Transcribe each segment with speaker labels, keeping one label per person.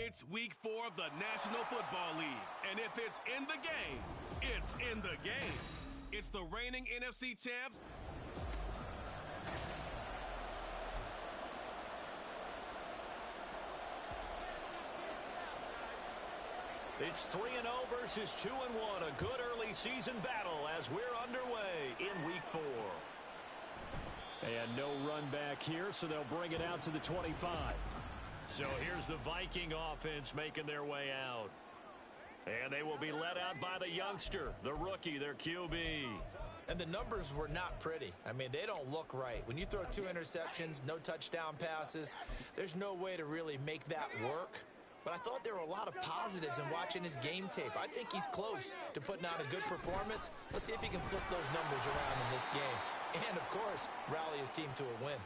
Speaker 1: It's week 4 of the National Football League. And if it's in the game, it's in the game. It's the reigning NFC champs.
Speaker 2: It's 3-0 versus 2-1. A good early season battle as we're underway in week 4.
Speaker 3: And no run back here, so they'll bring it out to the 25.
Speaker 2: So here's the Viking offense making their way out. And they will be led out by the youngster, the rookie, their QB.
Speaker 4: And the numbers were not pretty. I mean, they don't look right. When you throw 2 interceptions, no touchdown passes, there's no way to really make that work. But I thought there were a lot of positives in watching his game tape. I think he's close to putting out a good performance. Let's see if he can flip those numbers around in this game. And, of course, rally his team to a win.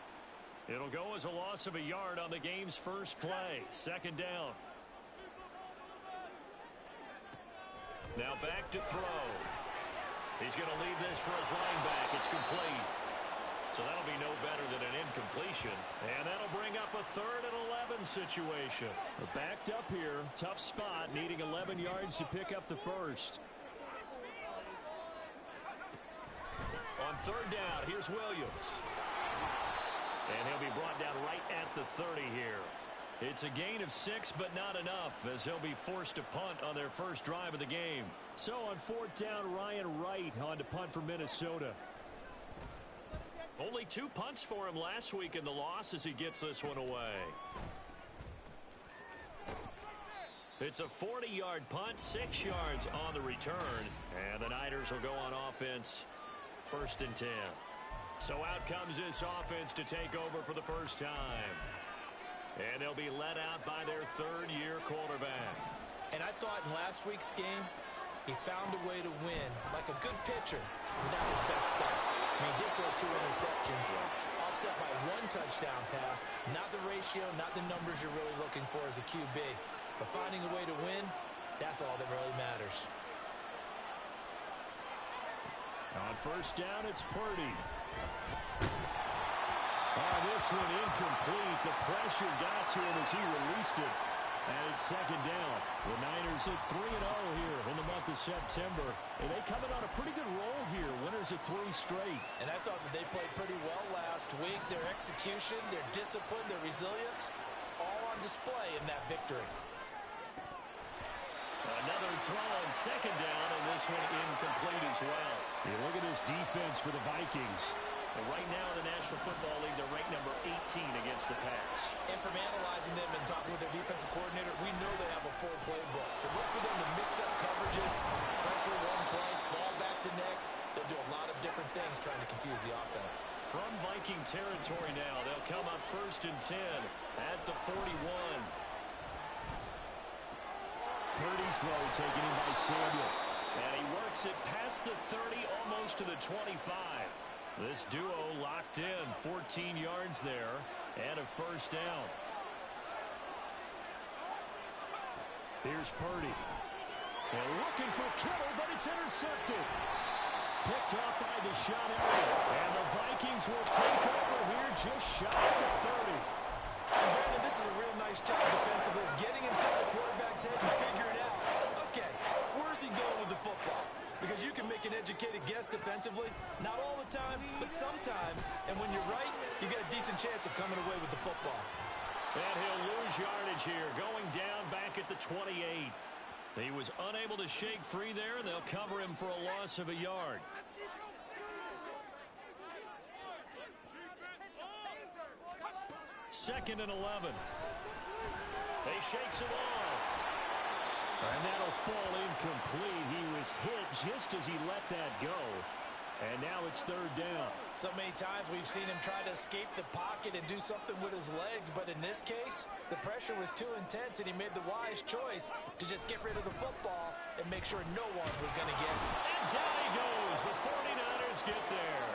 Speaker 2: It'll go as a loss of a yard on the game's first play. 2nd down. Now back to throw. He's going to leave this for his running back. It's complete. So that'll be no better than an incompletion. And that'll bring up a 3rd and 11 situation.
Speaker 3: They're backed up here. Tough spot, needing 11 yards to pick up the first.
Speaker 2: On 3rd down, here's Williams. And he'll be brought down right at the 30 here. It's a gain of 6, but not enough, as he'll be forced to punt on their first drive of the game.
Speaker 3: So on 4th down, Ryan Wright on to punt for Minnesota.
Speaker 2: Only 2 punts for him last week in the loss as he gets this one away. It's a 40-yard punt, 6 yards on the return. And the Niners will go on offense, 1st and 10. So out comes this offense to take over for the first time. And they'll be led out by their 3rd-year quarterback.
Speaker 4: And I thought in last week's game, he found a way to win, like a good pitcher, without his best stuff. I mean, he did throw 2 interceptions, offset by 1 touchdown pass. Not the ratio, not the numbers you're really looking for as a QB. But finding a way to win, that's all that really matters.
Speaker 3: On 1st down, it's Purdy. This one incomplete. The pressure got to him as he released it. And it's 2nd down. The Niners at 3-0 here in the month of September. And they coming on a pretty good roll here. Winners of 3 straight.
Speaker 4: And I thought that they played pretty well last week. Their execution, their discipline, their resilience, all on display in that victory.
Speaker 2: Another throw on 2nd down, and this one incomplete as well.
Speaker 3: You look at this defense for the Vikings.
Speaker 2: And right now in the National Football League, they're ranked number 18 against the pass.
Speaker 4: And from analyzing them and talking with their defensive coordinator, we know they have a full playbook. So look for them to mix up coverages, pressure one play, fall back the next. They'll do a lot of different things trying to confuse the offense.
Speaker 2: From Viking territory now, they'll come up 1st and 10 at the 41.
Speaker 3: Purdy's throw taken in by Samuel.
Speaker 2: And he works it past the 30, almost to the 25. This duo locked in, 14 yards there, and a 1st down.
Speaker 3: Here's Purdy. And looking for Kittle, but it's intercepted. Picked off by Deshaun Elliott. And the Vikings will take over here just shy of the 30.
Speaker 4: And Brandon, this is a real nice job defensively, getting inside the quarterback's head and figuring out, okay, where's he going with the football? Because you can make an educated guess defensively, not all the time, but sometimes. And when you're right, you get a decent chance of coming away with the football.
Speaker 2: And he'll lose yardage here, going down back at the 28. He was unable to shake free there, and they'll cover him for a loss of a yard. Second and 11. He shakes it off.
Speaker 3: And that'll fall incomplete. He was hit just as he let that go. And now it's 3rd down.
Speaker 4: So many times we've seen him try to escape the pocket and do something with his legs, but in this case, the pressure was too intense and he made the wise choice to just get rid of the football and make sure no one was going to get it.
Speaker 2: And down he goes. The 49ers get there.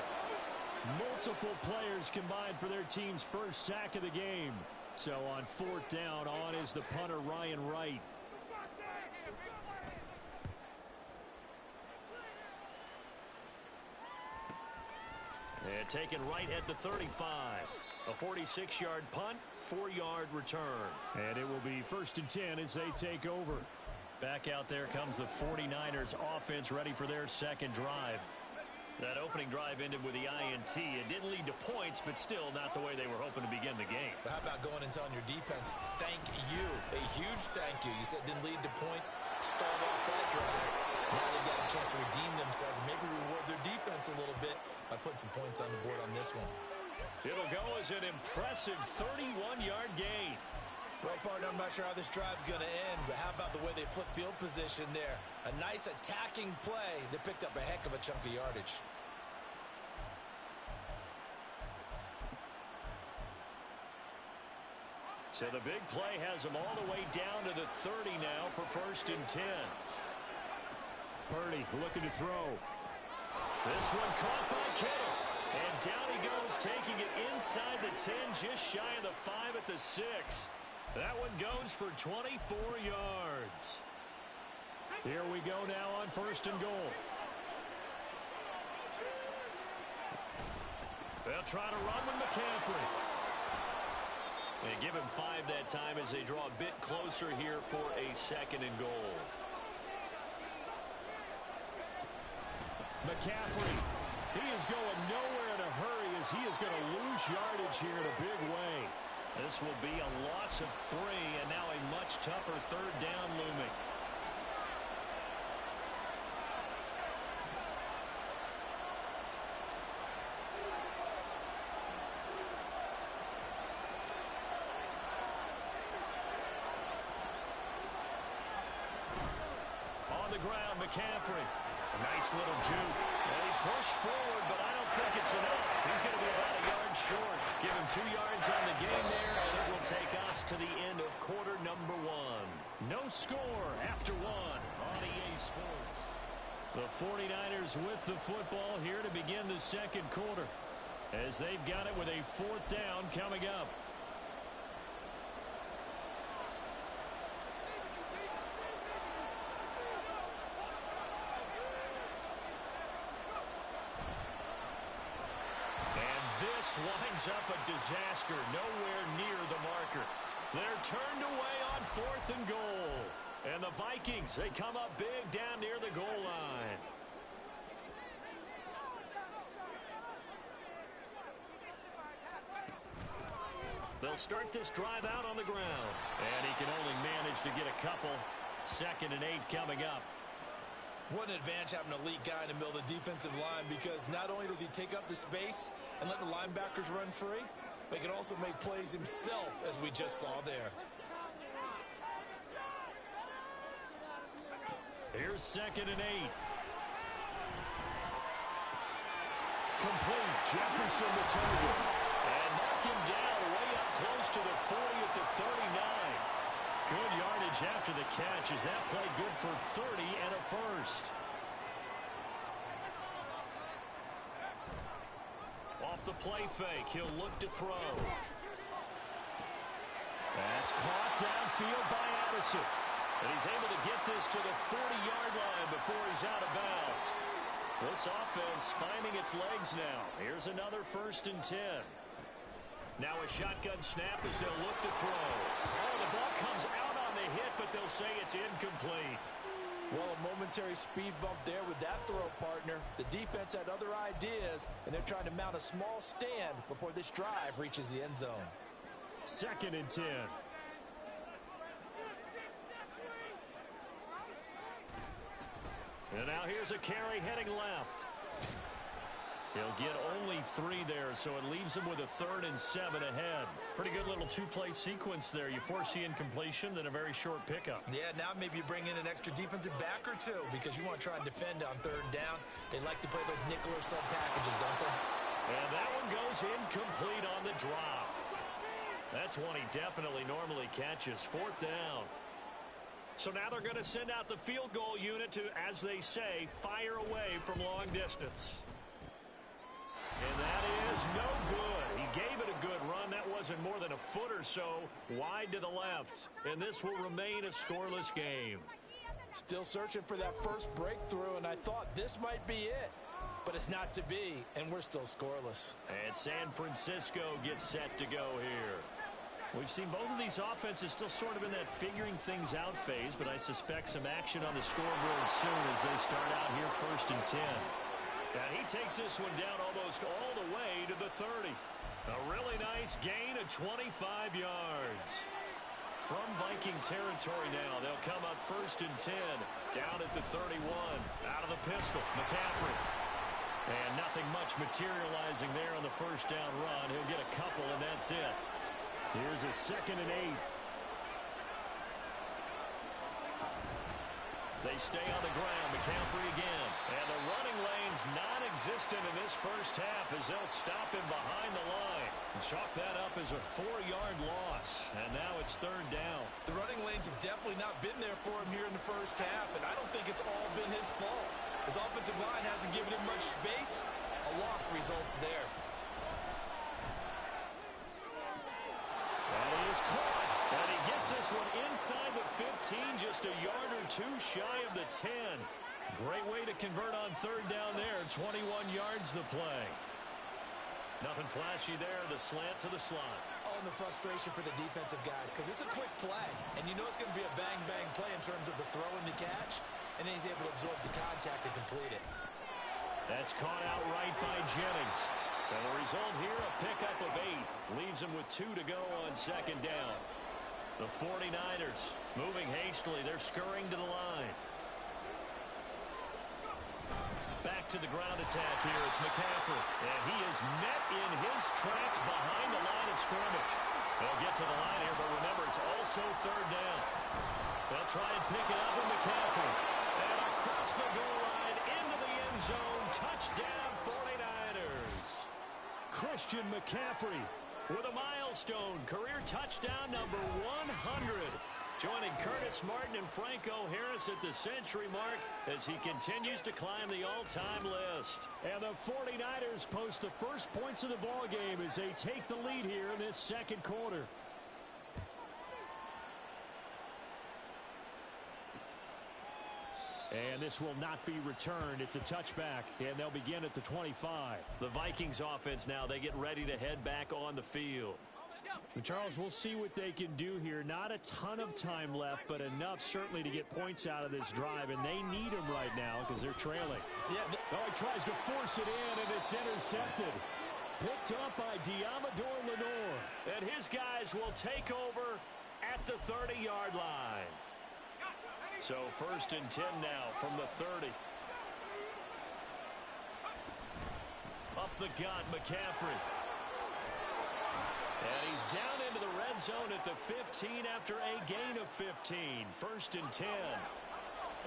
Speaker 3: Multiple players combined for their team's first sack of the game. So on 4th down, on is the punter Ryan Wright.
Speaker 2: And taken right at the 35. A 46-yard punt, 4-yard return.
Speaker 3: And it will be 1st and 10 as they take over.
Speaker 2: Back out there comes the 49ers offense ready for their second drive. That opening drive ended with the INT. It didn't lead to points, but still not the way they were hoping to begin the game.
Speaker 4: But how about going and telling your defense, thank you, a huge thank you. You said it didn't lead to points, start off that drive. Now they've got a chance to redeem themselves and maybe reward their defense a little bit by putting some points on the board on this one.
Speaker 2: It'll go as an impressive 31-yard gain.
Speaker 4: Well, partner, I'm not sure how this drive's going to end, but how about the way they flip field position there? A nice attacking play that picked up a heck of a chunk of yardage.
Speaker 2: So the big play has them all the way down to the 30 now for 1st and 10.
Speaker 3: Purdy looking to throw.
Speaker 2: This one caught by Kittle. And down he goes, taking it inside the 10, just shy of the 5 at the 6. That one goes for 24 yards.
Speaker 3: Here we go now on 1st and goal.
Speaker 2: They'll try to run with McCaffrey. They give him 5 that time as they draw a bit closer here for a 2nd and goal.
Speaker 3: McCaffrey, he is going nowhere in a hurry as he is going to lose yardage here in a big way.
Speaker 2: This will be a loss of 3 and now a much tougher 3rd down looming. On the ground, McCaffrey. A nice little juke. And he pushed forward, but I don't think it's enough. He's going to be about a yard short. Give him 2 yards on the game there, and it will take us to the end of quarter number 1.
Speaker 3: No score after 1 on EA Sports. The 49ers with the football here to begin the 2nd quarter as they've got it with a 4th down coming up.
Speaker 2: Winds up a disaster nowhere near the marker. They're turned away on 4th and goal. And the Vikings, they come up big down near the goal line. They'll start this drive out on the ground.
Speaker 3: And he can only manage to get a couple. 2nd and 8 coming up.
Speaker 4: What an advantage having an elite guy in the middle of the defensive line, because not only does he take up the space and let the linebackers run free, but he can also make plays himself, as we just saw there.
Speaker 3: Here's 2nd and 8. Complete. Jefferson the target.
Speaker 2: And knock him down way up close to the 40 at the 39. Good yardage after the catch. Is that play good for 30 and a first? Off the play fake, he'll look to throw.
Speaker 3: That's caught downfield by Addison.
Speaker 2: And he's able to get this to the 40-yard line before he's out of bounds. This offense finding its legs now. Here's another 1st and 10. Now a shotgun snap as they'll look to throw. Oh, the ball comes out on the hit, but they'll say it's incomplete.
Speaker 4: Well, a momentary speed bump there with that throw, partner. The defense had other ideas, and they're trying to mount a small stand before this drive reaches the end zone.
Speaker 3: 2nd and 10.
Speaker 2: And now here's a carry heading left. He'll get only 3 there, so it leaves him with a 3rd and 7 ahead. Pretty good little 2-play sequence there. You force the incompletion, then a very short pickup.
Speaker 4: Yeah, now maybe you bring in an extra defensive back or 2 because you want to try and defend on 3rd down. They like to play those nickel or sub packages, don't they?
Speaker 2: And that one goes incomplete on the drop. That's one he definitely normally catches. 4th down. So now they're going to send out the field goal unit to, as they say, fire away from long distance. And that is no good. He gave it a good run. That wasn't more than a foot or so wide to the left. And this will remain a scoreless game.
Speaker 4: Still searching for that first breakthrough, and I thought this might be it. but it's not to be, and we're still scoreless.
Speaker 2: And San Francisco gets set to go here. We've seen both of these offenses still sort of in that figuring things out phase, but I suspect some action on the scoreboard soon as they start out here 1st and 10. And he takes this one down almost all the way to the 30. A really nice gain of 25 yards. From Viking territory now, they'll come up 1st and 10, down at the 31. Out of the pistol, McCaffrey. And nothing much materializing there on the first down run. He'll get a couple, and that's it. Here's a 2nd and 8. They stay on the ground. McCaffrey again. And the running lane's non-existent in this first half as they'll stop him behind the line. And chalk that up as a 4-yard loss. And now it's 3rd down.
Speaker 4: The running lanes have definitely not been there for him here in the first half, and I don't think it's all been his fault. His offensive line hasn't given him much space. A loss results there.
Speaker 2: And he is caught. And he gets this one inside the 15, just a yard or two shy of the 10. Great way to convert on 3rd down there. 21 yards the play. Nothing flashy there. The slant to the slot.
Speaker 4: Oh, and the frustration for the defensive guys, because it's a quick play, and you know it's going to be a bang-bang play in terms of the throw and the catch, and then he's able to absorb the contact and complete it.
Speaker 2: That's caught outright by Jennings. And the result here, a pickup of 8. Leaves him with 2 to go on 2nd down. The 49ers moving hastily. They're scurrying to the line. Back to the ground attack here. It's McCaffrey. And he is met in his tracks behind the line of scrimmage. They'll get to the line here, but remember, it's also 3rd down. They'll try and pick it up with McCaffrey. And across the goal line, into the end zone. Touchdown, 49ers. Christian McCaffrey with a milestone career touchdown number 100. Joining Curtis Martin and Franco Harris at the century mark as he continues to climb the all-time list. And the 49ers post the first points of the ball game as they take the lead here in this 2nd quarter. And this will not be returned. It's a touchback, and they'll begin at the 25. The Vikings offense now, they get ready to head back on the field.
Speaker 3: Charles, we'll see what they can do here. Not a ton of time left, but enough certainly to get points out of this drive, and they need them right now because they're trailing.
Speaker 2: Yeah.
Speaker 3: Oh, he tries to force it in, and it's intercepted. Picked up by Diamador Lenore.
Speaker 2: And his guys will take over at the 30-yard line. So 1st and 10 now from the 30. Up the gut, McCaffrey. And he's down into the red zone at the 15 after a gain of 15. 1st and 10.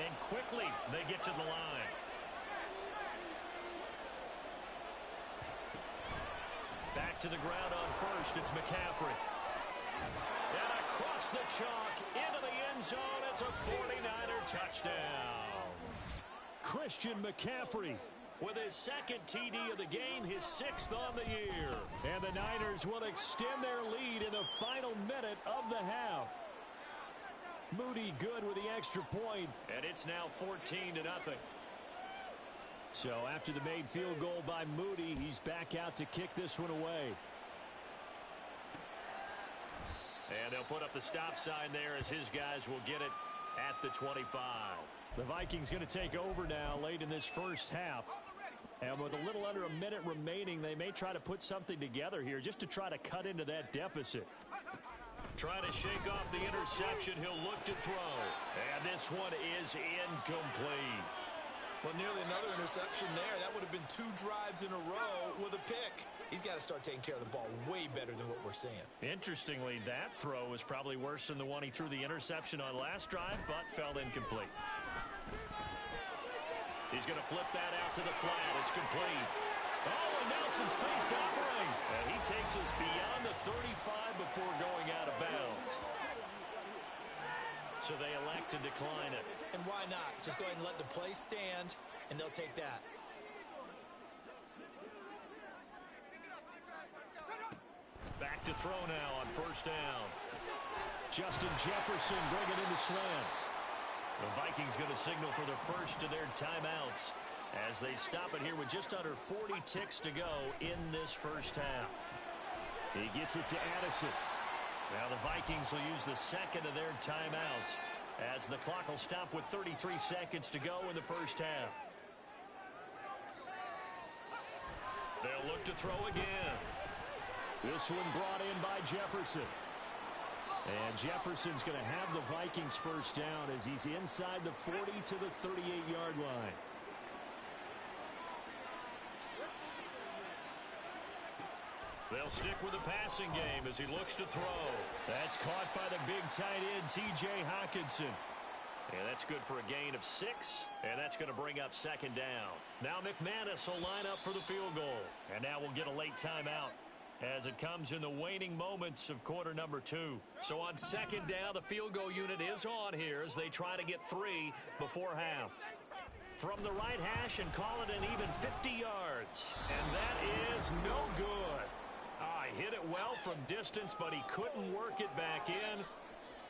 Speaker 2: And quickly they get to the line. Back to the ground on 1st. It's McCaffrey. And across the chalk into the end zone. It's a 49er touchdown.
Speaker 3: Christian McCaffrey
Speaker 2: with his 2nd TD of the game, his 6th on the year.
Speaker 3: And the Niners will extend their lead in the final minute of the half. Moody good with the extra point.
Speaker 2: And it's now 14-0.
Speaker 3: So after the made field goal by Moody, he's back out to kick this one away.
Speaker 2: And they'll put up the stop sign there as his guys will get it at the 25.
Speaker 3: The Vikings going to take over now late in this first half. And with a little under a minute remaining, they may try to put something together here just to try to cut into that deficit.
Speaker 2: Trying to shake off the interception. He'll look to throw. And this one is incomplete.
Speaker 4: Well, nearly another interception there. That would have been 2 drives in a row with a pick. He's got to start taking care of the ball way better than what we're seeing.
Speaker 2: Interestingly, that throw was probably worse than the one he threw the interception on last drive, but fell incomplete. He's going to flip that out to the flat. It's complete. Oh, and now some space to operate. And he takes us beyond the 35 before going out of bounds. So they elect to decline it.
Speaker 4: And why not? Just go ahead and let the play stand, and they'll take that.
Speaker 2: Back to throw now on 1st down.
Speaker 3: Justin Jefferson bringing in the slant.
Speaker 2: The Vikings going to signal for the first of their timeouts. as they stop it here with just under 40 ticks to go in this first half.
Speaker 3: He gets it to Addison.
Speaker 2: Now the Vikings will use the second of their timeouts as the clock will stop with 33 seconds to go in the first half. They'll look to throw again.
Speaker 3: This one brought in by Jefferson. And Jefferson's going to have the Vikings first down as he's inside the 40 to the 38-yard line.
Speaker 2: They'll stick with the passing game as he looks to throw. That's caught by the big tight end, T.J. Hockenson. And that's good for a gain of 6, and that's going to bring up second down. Now McManus will line up for the field goal. And now we'll get a late timeout as it comes in the waning moments of quarter number 2. So on second down, the field goal unit is on here as they try to get 3 before half. From the right hash and call it an even 50 yards. And that is no good. He hit it well from distance, but he couldn't work it back in.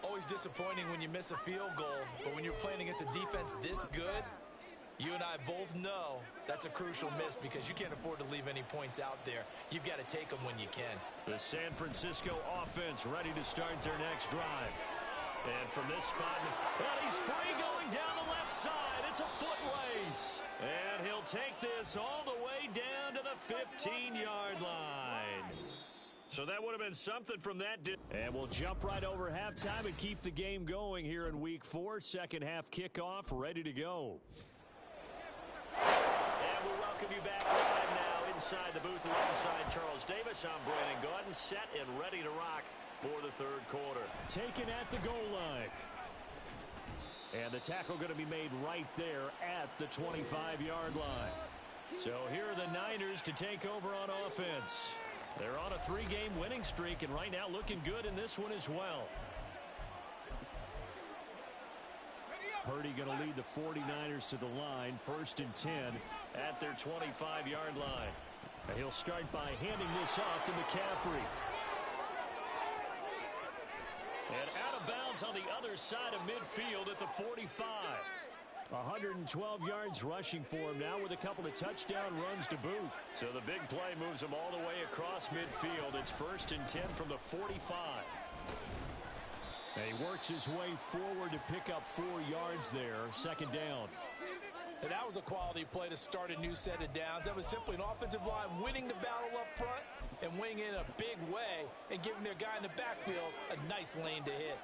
Speaker 4: Always disappointing when you miss a field goal, but when you're playing against a defense this good, you and I both know that's a crucial miss because you can't afford to leave any points out there. You've got to take them when you can.
Speaker 2: The San Francisco offense ready to start their next drive. And from this spot, he's free going down the left side. It's a foot race. And he'll take this all the way down to the 15-yard line. So that would have been something from that.
Speaker 3: And we'll jump right over halftime and keep the game going here in Week 4. Second half kickoff ready to go.
Speaker 2: And we welcome you back live now inside the booth alongside Charles Davis. I'm Brandon Gaudin, set and ready to rock for the third quarter.
Speaker 3: Taken at the goal line. And the tackle going to be made right there at the 25-yard line. So here are the Niners to take over on offense. They're on a 3-game winning streak, and right now looking good in this one as well. Purdy going to lead the 49ers to the line, 1st and 10
Speaker 2: at their 25-yard line.
Speaker 3: And he'll start by handing this off to McCaffrey.
Speaker 2: And out of bounds on the other side of midfield at the 45.
Speaker 3: 112 yards rushing for him now with a couple of touchdown runs to boot.
Speaker 2: So the big play moves him all the way across midfield. It's 1st and 10 from the 45.
Speaker 3: And he works his way forward to pick up 4 yards there. Second down.
Speaker 4: And that was a quality play to start a new set of downs. That was simply an offensive line winning the battle up front and winning in a big way and giving their guy in the backfield a nice lane to hit.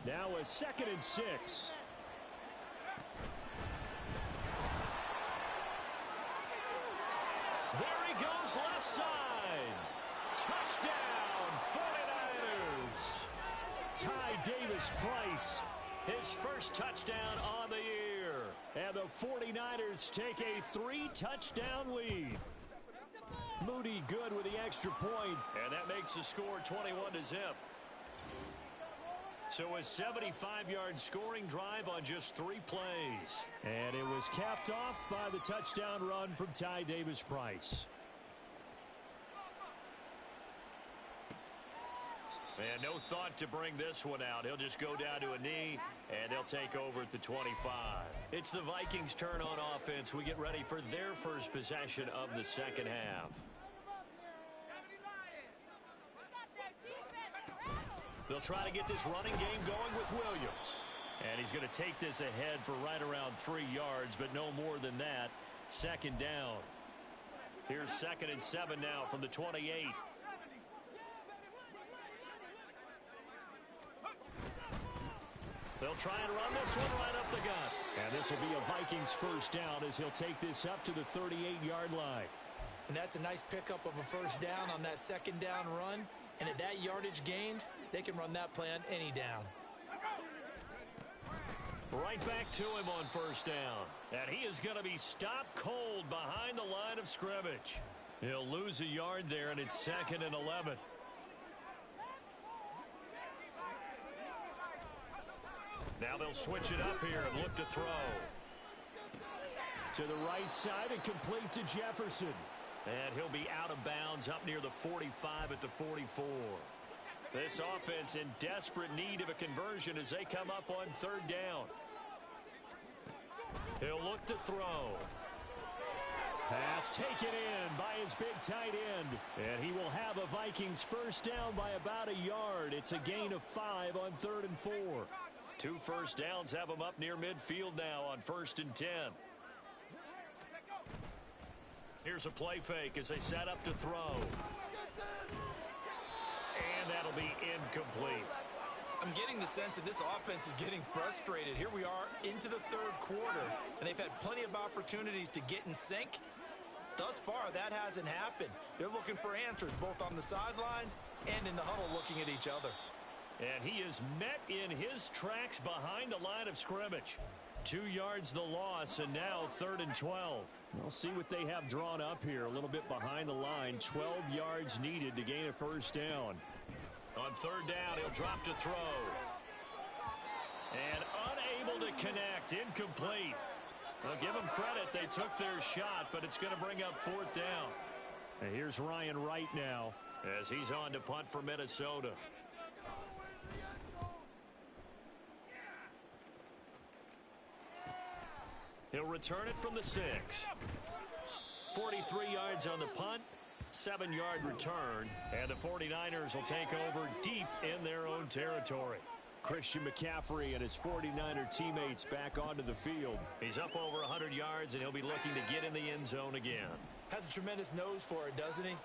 Speaker 3: Now a 2nd and 6.
Speaker 2: There he goes left side. Touchdown, 49ers.
Speaker 3: Ty Davis-Price.
Speaker 2: His first touchdown on the year.
Speaker 3: And the 49ers take a 3-touchdown lead. Moody good with the extra point.
Speaker 2: And that makes the score 21-0. So a 75-yard scoring drive on just 3 plays.
Speaker 3: And it was capped off by the touchdown run from Ty Davis-Price.
Speaker 2: And no thought to bring this one out. He'll just go down to a knee, and they'll take over at the 25. It's the Vikings' turn on offense. We get ready for their first possession of the second half. They'll try to get this running game going with Williams. And he's going to take this ahead for right around 3 yards, but no more than that. Second down. Here's 2nd and 7 now from the 28. They'll try and run this one right up the gut.
Speaker 3: And this will be a Vikings first down as he'll take this up to the 38-yard line.
Speaker 4: And that's a nice pickup of a first down on that second down run. And at that yardage gained, they can run that play on any down.
Speaker 2: Right back to him on first down. And he is going to be stopped cold behind the line of scrimmage. He'll lose a yard there, and it's 2nd and 11. Now they'll switch it up here and look to throw.
Speaker 3: To the right side and complete to Jefferson.
Speaker 2: And he'll be out of bounds up near the 45 at the 44. This offense in desperate need of a conversion as they come up on 3rd down. He'll look to throw.
Speaker 3: Pass taken in by his big tight end. And he will have a Vikings first down by about a yard. It's a gain of 5 on 3rd and 4.
Speaker 2: 2 first downs have him up near midfield now on 1st and 10. Here's a play fake as they set up to throw. And that'll be incomplete.
Speaker 4: I'm getting the sense that this offense is getting frustrated. Here we are into the 3rd quarter, and they've had plenty of opportunities to get in sync. Thus far, that hasn't happened. They're looking for answers both on the sidelines and in the huddle looking at each other.
Speaker 2: And he is met in his tracks behind the line of scrimmage. 2 yards the loss, and now 3rd and 12.
Speaker 3: We'll see what they have drawn up here. A little bit behind the line. 12 yards needed to gain a first down.
Speaker 2: On 3rd down, he'll drop to throw. And unable to connect. Incomplete. Well, give them credit. They took their shot, but it's going to bring up 4th down.
Speaker 3: And here's Ryan Wright now,
Speaker 2: as he's on to punt for Minnesota. He'll return it from the 6. 43 yards on the punt. 7-yard return, and the 49ers will take over deep in their own territory.
Speaker 3: Christian McCaffrey and his 49er teammates back onto the field.
Speaker 2: He's up over 100 yards, and he'll be looking to get in the end zone again.
Speaker 4: Has a tremendous nose for it, doesn't he?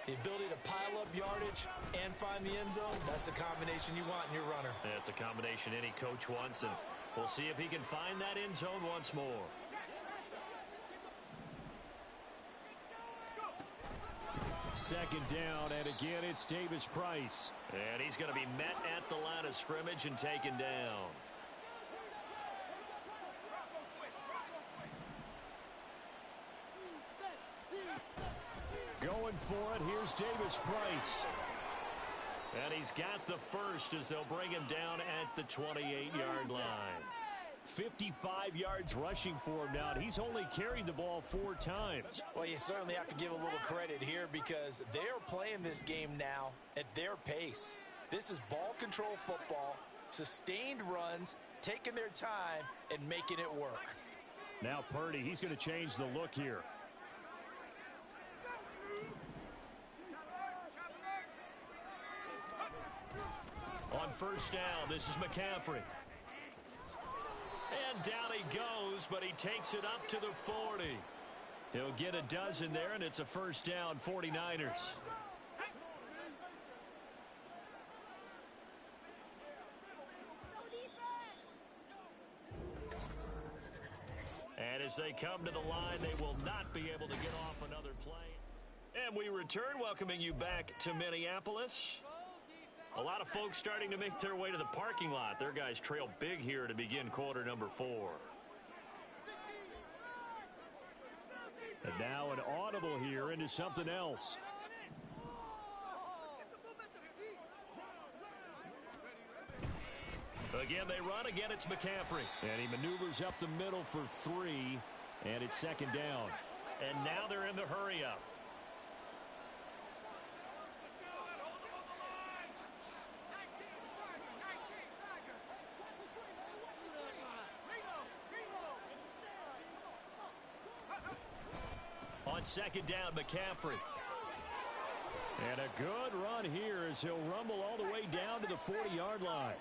Speaker 4: The ability to pile up yardage and find the end zone, that's the combination you want in your runner.
Speaker 2: That's a combination any coach wants, and we'll see if he can find that end zone once more.
Speaker 3: Second down, and again it's Davis Price.
Speaker 2: And he's going to be met at the line of scrimmage and taken down.
Speaker 3: Going for it, here's Davis Price.
Speaker 2: And he's got the first as they'll bring him down at the 28-yard line.
Speaker 3: 55 yards rushing for him now, and he's only carried the ball 4 times.
Speaker 4: Well, you certainly have to give a little credit here because they're playing this game now at their pace. This is ball control football, sustained runs, taking their time, and making it work.
Speaker 3: Now Purdy, he's going to change the look here.
Speaker 2: On 1st down, this is McCaffrey. And down he goes, but he takes it up to the 40.
Speaker 3: He'll get a dozen there, and it's a first down, 49ers.
Speaker 2: And as they come to the line, they will not be able to get off another play. And we return, welcoming you back to Minneapolis. A lot of folks starting to make their way to the parking lot. Their guys trail big here to begin quarter number 4.
Speaker 3: And now an audible here into something else.
Speaker 2: Again, they run. Again, it's McCaffrey.
Speaker 3: And he maneuvers up the middle for 3, and it's second down.
Speaker 2: And now they're in the hurry-up. On second down, McCaffrey.
Speaker 3: And a good run here as he'll rumble all the way down to the 40-yard line.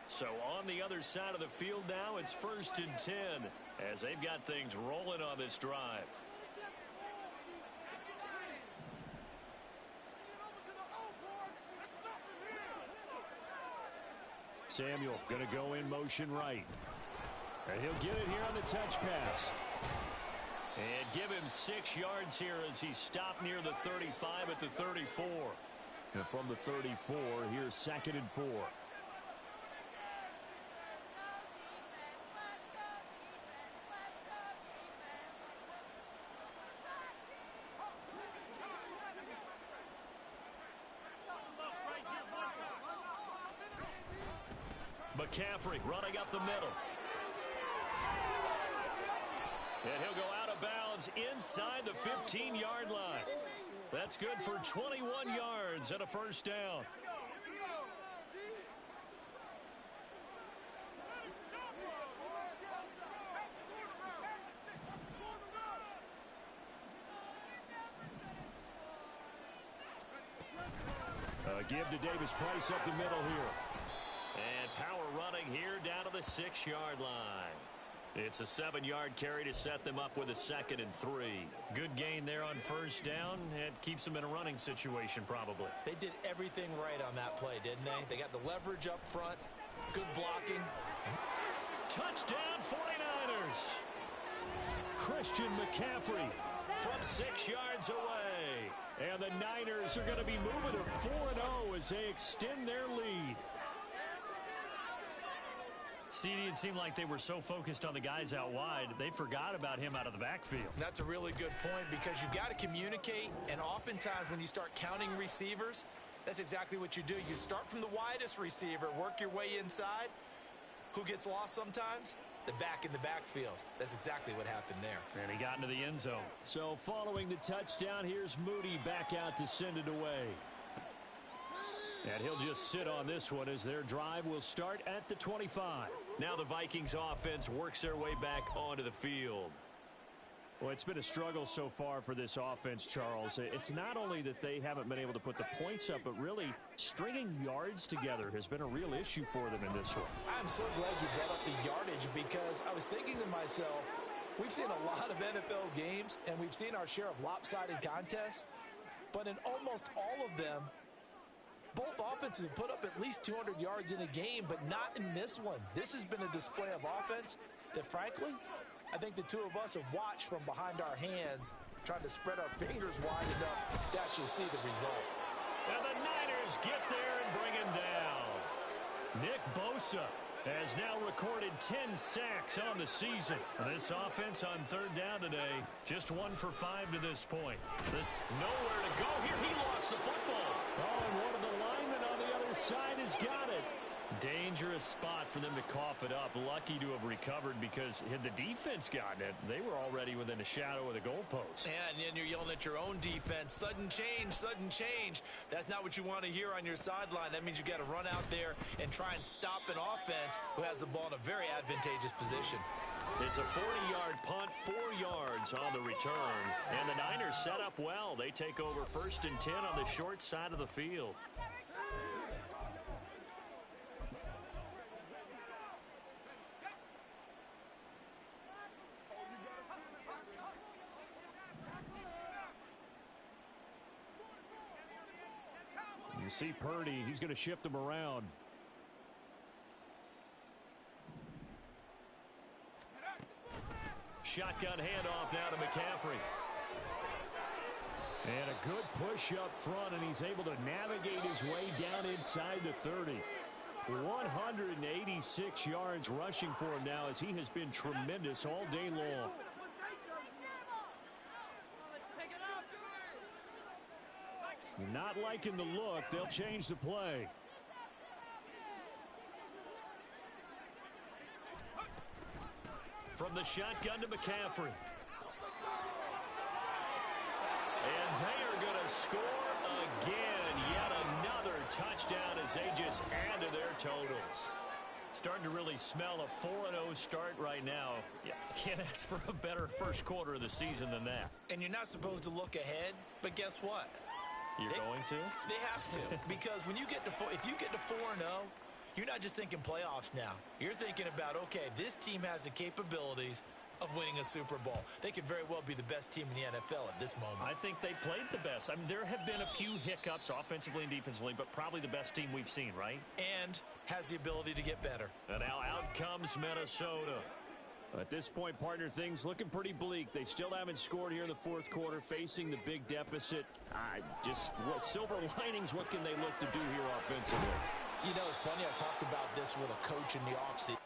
Speaker 2: So on the other side of the field now, it's 1st and 10 as they've got things rolling on this drive.
Speaker 3: Samuel going to go in motion right. And he'll get it here on the touch pass.
Speaker 2: And give him 6 yards here as he stopped near the 35 at the 34.
Speaker 3: And from the 34, here's 2nd and 4.
Speaker 2: McCaffrey running up the middle. And he'll go out of bounds inside the 15-yard line. That's good for 21 yards and a first down.
Speaker 3: A give to Davis Price up the middle here.
Speaker 2: And power running here down to the 6-yard line. It's a 7-yard carry to set them up with a 2nd and 3.
Speaker 3: Good gain there on first down. It keeps them in a running situation probably.
Speaker 4: They did everything right on that play, didn't they? They got the leverage up front, good blocking.
Speaker 3: Touchdown 49ers. Christian McCaffrey from 6 yards away. And the Niners are going to be moving to 4-0 as they extend their lead.
Speaker 2: CD, it seemed like they were so focused on the guys out wide, they forgot about him out of the backfield.
Speaker 4: That's a really good point because you've got to communicate, and oftentimes when you start counting receivers, that's exactly what you do. You start from the widest receiver, work your way inside. Who gets lost sometimes? The back in the backfield. That's exactly what happened there.
Speaker 2: And he got into the end zone.
Speaker 3: So following the touchdown, here's Moody back out to send it away. And he'll just sit on this one as their drive will start at the 25.
Speaker 2: Now the Vikings offense works their way back onto the field.
Speaker 3: Well, it's been a struggle so far for this offense, Charles. It's not only that they haven't been able to put the points up, but really stringing yards together has been a real issue for them in this one.
Speaker 4: I'm so glad you brought up the yardage because I was thinking to myself, we've seen a lot of NFL games and we've seen our share of lopsided contests, but in almost all of them, both offenses have put up at least 200 yards in a game, but not in this one. This has been a display of offense that, frankly, I think the two of us have watched from behind our hands, trying to spread our fingers wide enough to actually see the result.
Speaker 2: And the Niners get there and bring him down.
Speaker 3: Nick Bosa has now recorded 10 sacks on the season.
Speaker 2: This offense on 3rd down today, just 1 for 5 to this point. Nowhere to go here. He lost the football.
Speaker 3: Oh, and one of the linemen on the other side has got it.
Speaker 2: Dangerous spot for them to cough it up. Lucky to have recovered because had the defense gotten it, they were already within a shadow of the goalpost.
Speaker 4: Yeah, and then you're yelling at your own defense. Sudden change, sudden change. That's not what you want to hear on your sideline. That means you got to run out there and try and stop an offense who has the ball in a very advantageous position.
Speaker 2: It's a 40-yard punt, 4 yards on the return. And the Niners set up well. They take over 1st and 10 on the short side of the field.
Speaker 3: You see Purdy, he's going to shift him around.
Speaker 2: Shotgun handoff now to McCaffrey.
Speaker 3: And a good push up front, and he's able to navigate his way down inside the 30. 186 yards rushing for him now as he has been tremendous all day long. Not liking the look. They'll change the play.
Speaker 2: From the shotgun to McCaffrey. And they are going to score again. Yet another touchdown as they just add to their totals. Starting to really smell a 4-0 start right now. Yeah, can't ask for a better first quarter of the season than that.
Speaker 4: And you're not supposed to look ahead, but guess what?
Speaker 2: You're going to?
Speaker 4: They have to. Because when you get to if you get to 4-0, you're not just thinking playoffs now. You're thinking about, okay, this team has the capabilities of winning a Super Bowl. They could very well be the best team in the NFL at this moment.
Speaker 2: I think they played the best. I mean, there have been a few hiccups offensively and defensively, but probably the best team we've seen, right?
Speaker 4: And has the ability to get better.
Speaker 2: And now out comes Minnesota.
Speaker 3: At this point, partner, things looking pretty bleak. They still haven't scored here in the 4th quarter, facing the big deficit. Silver linings, what can they look to do here offensively?
Speaker 4: You know, it's funny, I talked about this with a coach in the offseason.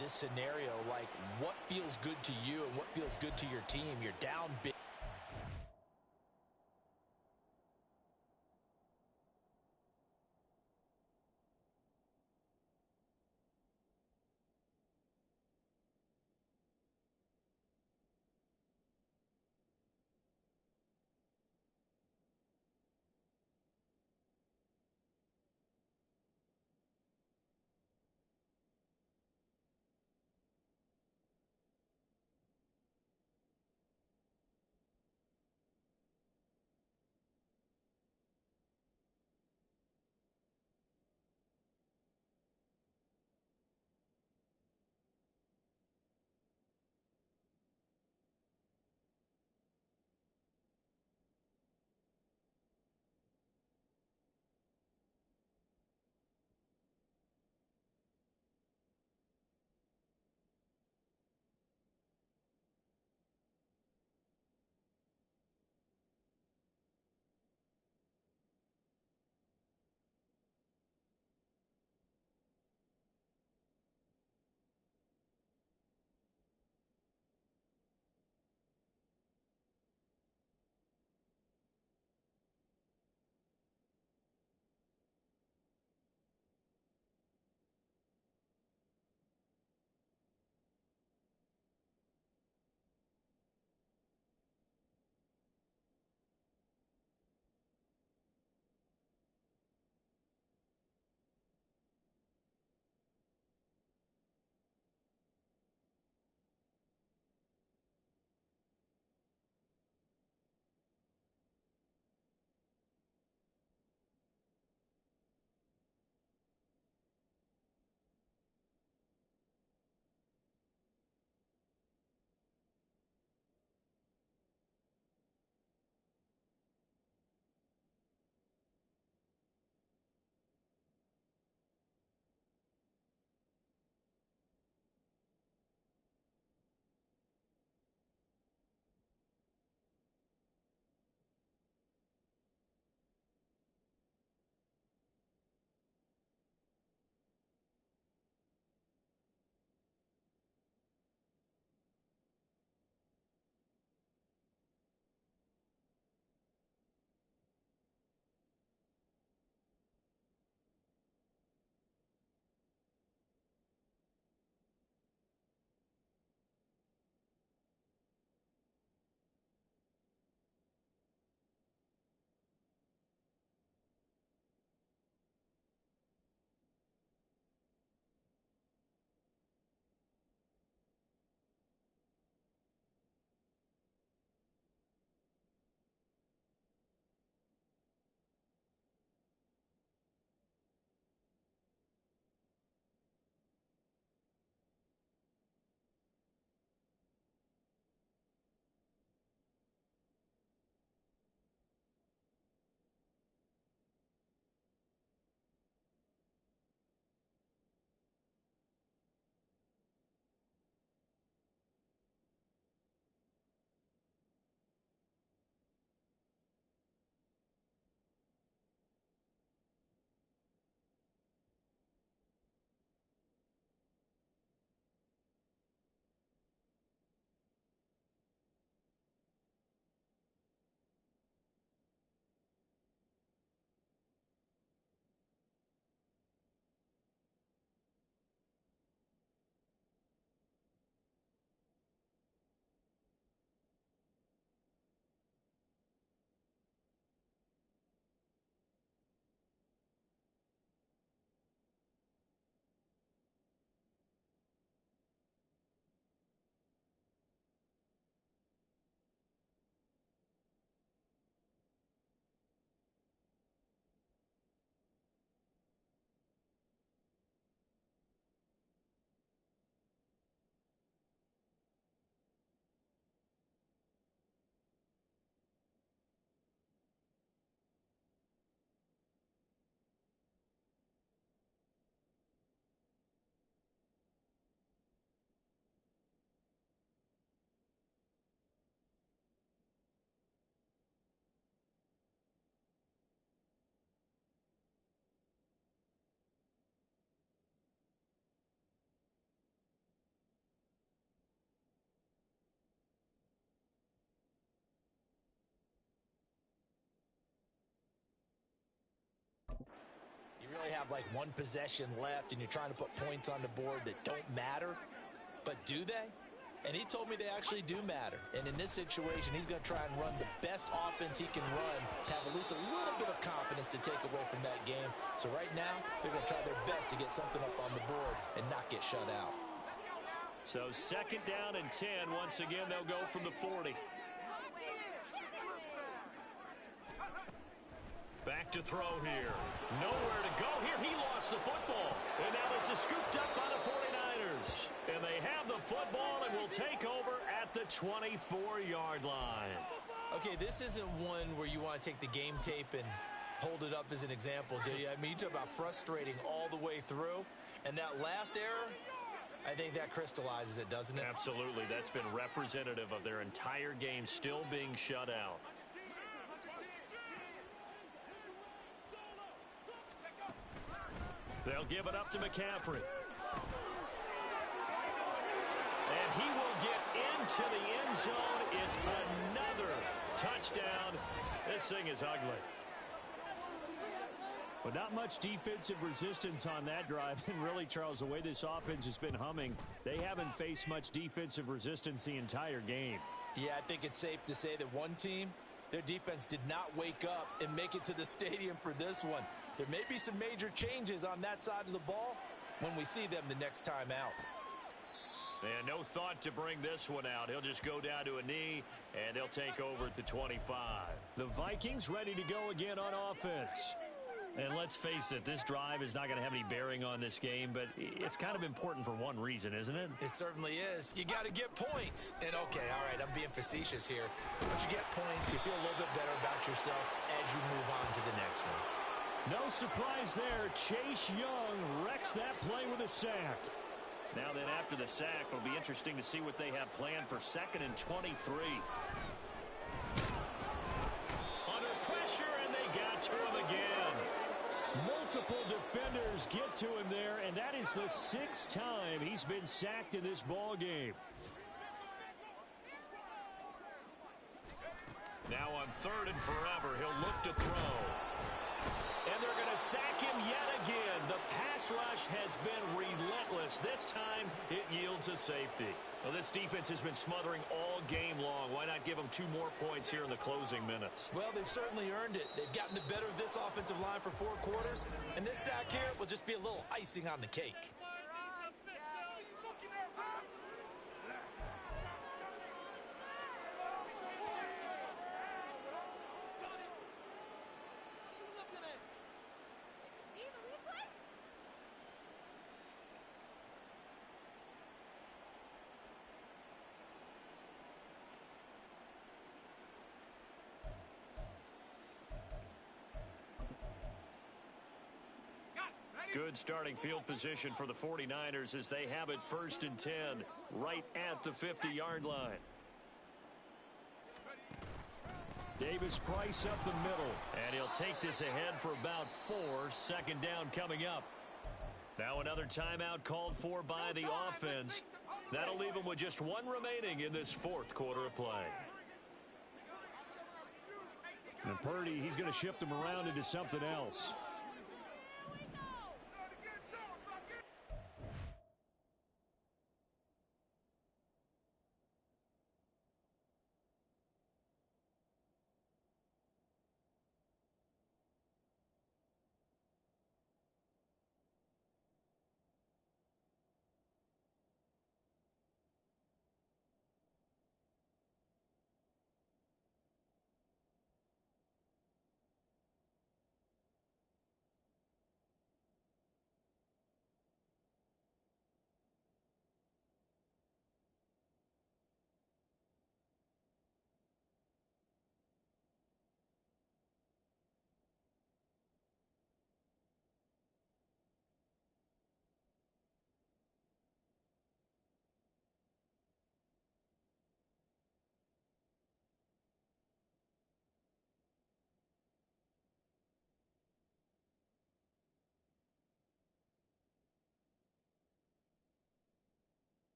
Speaker 4: this scenario, like what feels good to you and what feels good to your team. You're down big. probably have like one possession left, and you're trying to put points on the board that don't matter. But do they? And he told me they actually do matter. And in this situation, he's going to try and run the best offense he can run, have at least a little bit of confidence to take away from that game. So right now, they're going to try their best to get something up on the board and not get shut out.
Speaker 2: So 2nd down and 10. Once again, they'll go from the 40. Back to throw here. Nowhere to go here. He lost the football. And now this is scooped up by the 49ers. And they have the football and will take over at the 24-yard line.
Speaker 4: Okay, this isn't one where you want to take the game tape and hold it up as an example, do you? I mean, you talk about frustrating all the way through. And that last error, I think that crystallizes it, doesn't it?
Speaker 2: Absolutely. That's been representative of their entire game still being shut out. They'll give it up to McCaffrey. And he will get into the end zone. It's another touchdown. This thing is ugly.
Speaker 3: But not much defensive resistance on that drive. And really, Charles, the way this offense has been humming, they haven't faced much defensive resistance the entire game.
Speaker 4: Yeah, I think it's safe to say that one team, their defense did not wake up and make it to the stadium for this one. There may be some major changes on that side of the ball when we see them the next time out.
Speaker 2: And no thought to bring this one out. He'll just go down to a knee, and they'll take over at the 25.
Speaker 3: The Vikings ready to go again on offense.
Speaker 2: And let's face it, this drive is not going to have any bearing on this game, but it's kind of important for one reason, isn't it?
Speaker 4: It certainly is. You got to get points. And, okay, all right, I'm being facetious here. But you get points, you feel a little bit better about yourself as you move on to the next one.
Speaker 3: No surprise there. Chase Young wrecks that play with a sack.
Speaker 2: Now then, after the sack, it'll be interesting to see what they have planned for 2nd and 23. Under pressure, and they got to him again.
Speaker 3: Multiple defenders get to him there, and that is the 6th time he's been sacked in this ball game.
Speaker 2: Now on 3rd and forever, he'll look to throw. And they're going to sack him yet again. The pass rush has been relentless. This time, it yields a safety. Well, this defense has been smothering all game long. Why not give them 2 more points here in the closing minutes?
Speaker 4: Well, they've certainly earned it. They've gotten the better of this offensive line for 4 quarters. And this sack here will just be a little icing on the cake.
Speaker 2: Good starting field position for the 49ers as they have it 1st and 10 right at the 50-yard line.
Speaker 3: Davis Price up the middle.
Speaker 2: And he'll take this ahead for about 4. 2nd down coming up. Now another timeout called for by the offense. That'll leave them with just 1 remaining in this 4th quarter of play.
Speaker 3: And Purdy, he's going to shift them around into something else.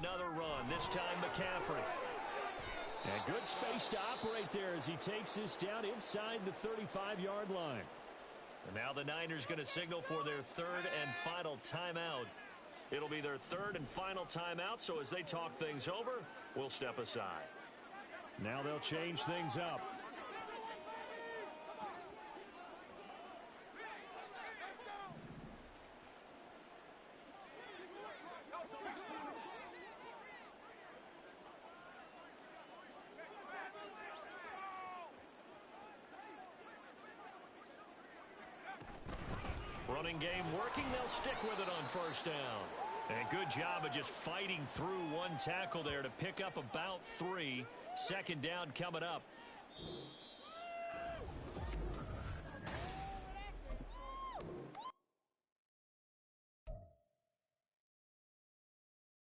Speaker 2: another run, this time McCaffrey.
Speaker 3: And good space to operate there as he takes this down inside the 35-yard line.
Speaker 2: And now the Niners going to signal for their third and final timeout. It'll be their third and final timeout, so as they talk things over, we'll step aside.
Speaker 3: Now they'll change things up.
Speaker 2: Running game working. They'll stick with it on first down. And good job of just fighting through one tackle there to pick up about 3. Second down coming up.